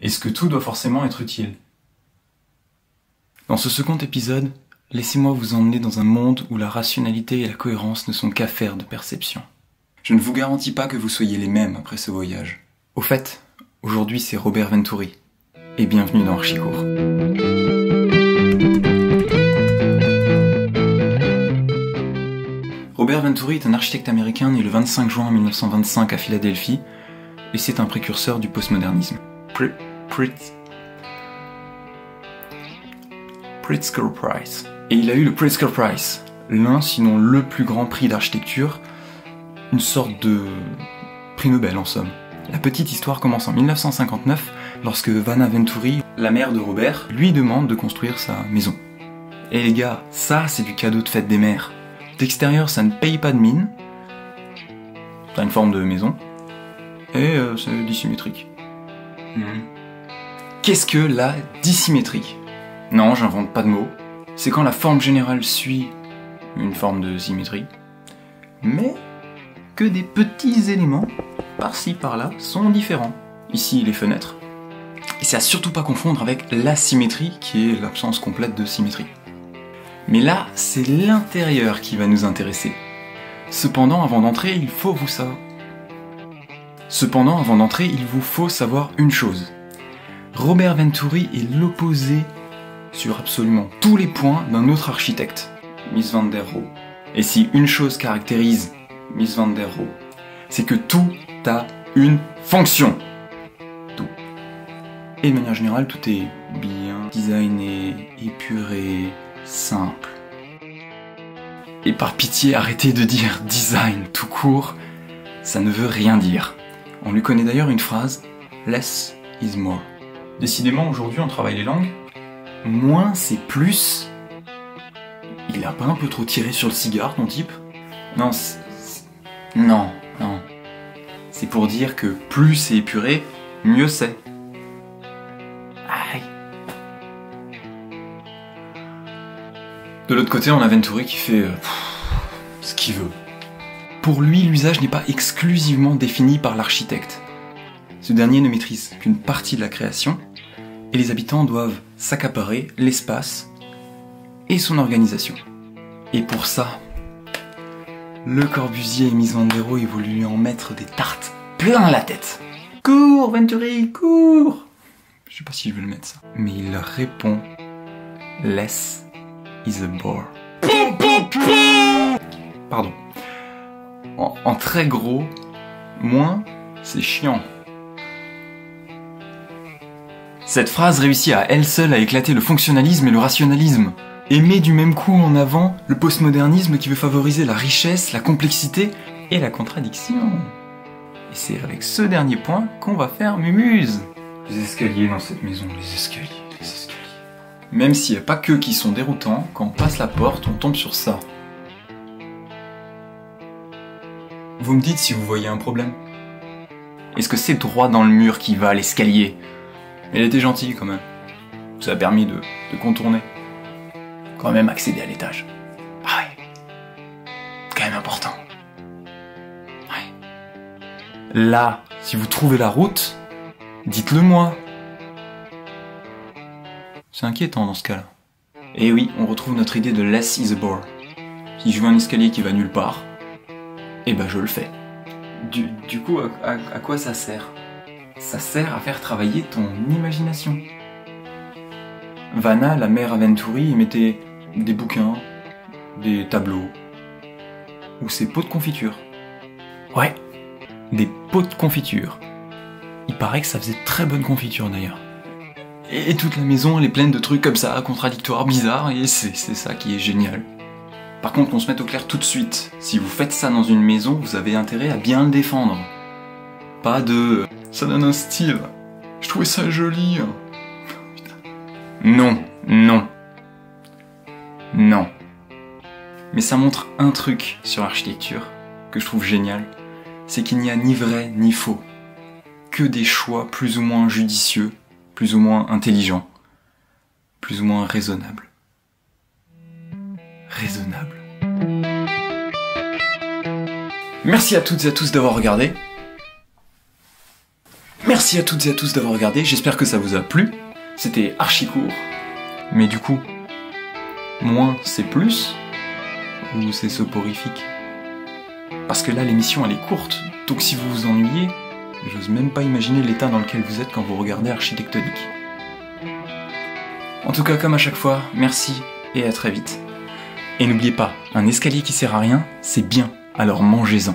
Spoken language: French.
Est-ce que tout doit forcément être utile? Dans ce second épisode, laissez-moi vous emmener dans un monde où la rationalité et la cohérence ne sont qu'affaires de perception. Je ne vous garantis pas que vous soyez les mêmes après ce voyage. Au fait, aujourd'hui c'est Robert Venturi. Et bienvenue dans Archicourt. Robert Venturi est un architecte américain né le 25 juin 1925 à Philadelphie, et c'est un précurseur du postmodernisme. Pritzker Prize. Et il a eu le Pritzker Prize, l'un sinon le plus grand prix d'architecture, une sorte de prix Nobel en somme. La petite histoire commence en 1959 lorsque Vanna Venturi, la mère de Robert, lui demande de construire sa maison. Et les gars, ça c'est du cadeau de fête des mères. D'extérieur ça ne paye pas de mine, ça a une forme de maison, et c'est dissymétrique. Qu'est-ce que la dissymétrie? Non, j'invente pas de mots. C'est quand la forme générale suit une forme de symétrie, mais que des petits éléments, par-ci par-là, sont différents. Ici, les fenêtres. Et c'est à surtout pas confondre avec l'asymétrie, qui est l'absence complète de symétrie. Mais là, c'est l'intérieur qui va nous intéresser. Cependant, avant d'entrer, il vous faut savoir une chose. Robert Venturi est l'opposé sur absolument tous les points d'un autre architecte, Mies van der Rohe. Et si une chose caractérise Mies van der Rohe, c'est que tout a une fonction. Tout. Et de manière générale, tout est bien designé, épuré, simple. Et par pitié, arrêtez de dire design tout court, ça ne veut rien dire. On lui connaît d'ailleurs une phrase, less is more. Décidément, aujourd'hui, on travaille les langues. Moins, c'est plus. Il a pas un peu trop tiré sur le cigare, ton type? Non, non. C'est pour dire que plus c'est épuré, mieux c'est. Aïe. De l'autre côté, on a Venturi qui fait ce qu'il veut. Pour lui, l'usage n'est pas exclusivement défini par l'architecte. Ce dernier ne maîtrise qu'une partie de la création, et les habitants doivent s'accaparer l'espace et son organisation. Et pour ça, Le Corbusier et Mies van der Rohe voulu lui en mettre des tartes plein la tête. Cours, Venturi, cours! Je sais pas si je veux le mettre ça. Mais il leur répond, less is a bore. Pardon. En très gros, moins, c'est chiant. Cette phrase réussit à elle seule à éclater le fonctionnalisme et le rationalisme, et met du même coup en avant le postmodernisme qui veut favoriser la richesse, la complexité et la contradiction. Et c'est avec ce dernier point qu'on va faire mumuse. Les escaliers dans cette maison, les escaliers. Même s'il n'y a pas qu'eux qui sont déroutants, quand on passe la porte, on tombe sur ça. Vous me dites si vous voyez un problème. Est-ce que c'est droit dans le mur qui va à l'escalier? Elle était gentille quand même. Ça a permis de contourner. Quand même accéder à l'étage. Ah ouais. Quand même important. Ouais. Là, si vous trouvez la route, dites-le moi. C'est inquiétant dans ce cas-là. Et oui, on retrouve notre idée de less is a bore. Si je veux un escalier qui va nulle part, eh ben je le fais. Du coup, à quoi ça sert? Ça sert à faire travailler ton imagination. Vanna, la mère à Venturi, mettait des bouquins, des tableaux, ou ses pots de confiture. Ouais, des pots de confiture. Il paraît que ça faisait très bonne confiture d'ailleurs. Et toute la maison, elle est pleine de trucs comme ça, contradictoires, bizarres, et c'est ça qui est génial. Par contre, qu'on se mette au clair tout de suite. Si vous faites ça dans une maison, vous avez intérêt à bien le défendre. Pas de... ça donne un style. Je trouvais ça joli. Non. Mais ça montre un truc sur l'architecture que je trouve génial. C'est qu'il n'y a ni vrai ni faux. Que des choix plus ou moins judicieux, plus ou moins intelligents, plus ou moins raisonnables. Merci à toutes et à tous d'avoir regardé. Merci à toutes et à tous d'avoir regardé, j'espère que ça vous a plu. C'était archi court. Mais du coup, moins c'est plus ou c'est soporifique? Parce que là l'émission elle est courte, donc si vous vous ennuyez, j'ose même pas imaginer l'état dans lequel vous êtes quand vous regardez Architectonique. En tout cas, comme à chaque fois, merci et à très vite. Et n'oubliez pas, un escalier qui sert à rien, c'est bien, alors mangez-en.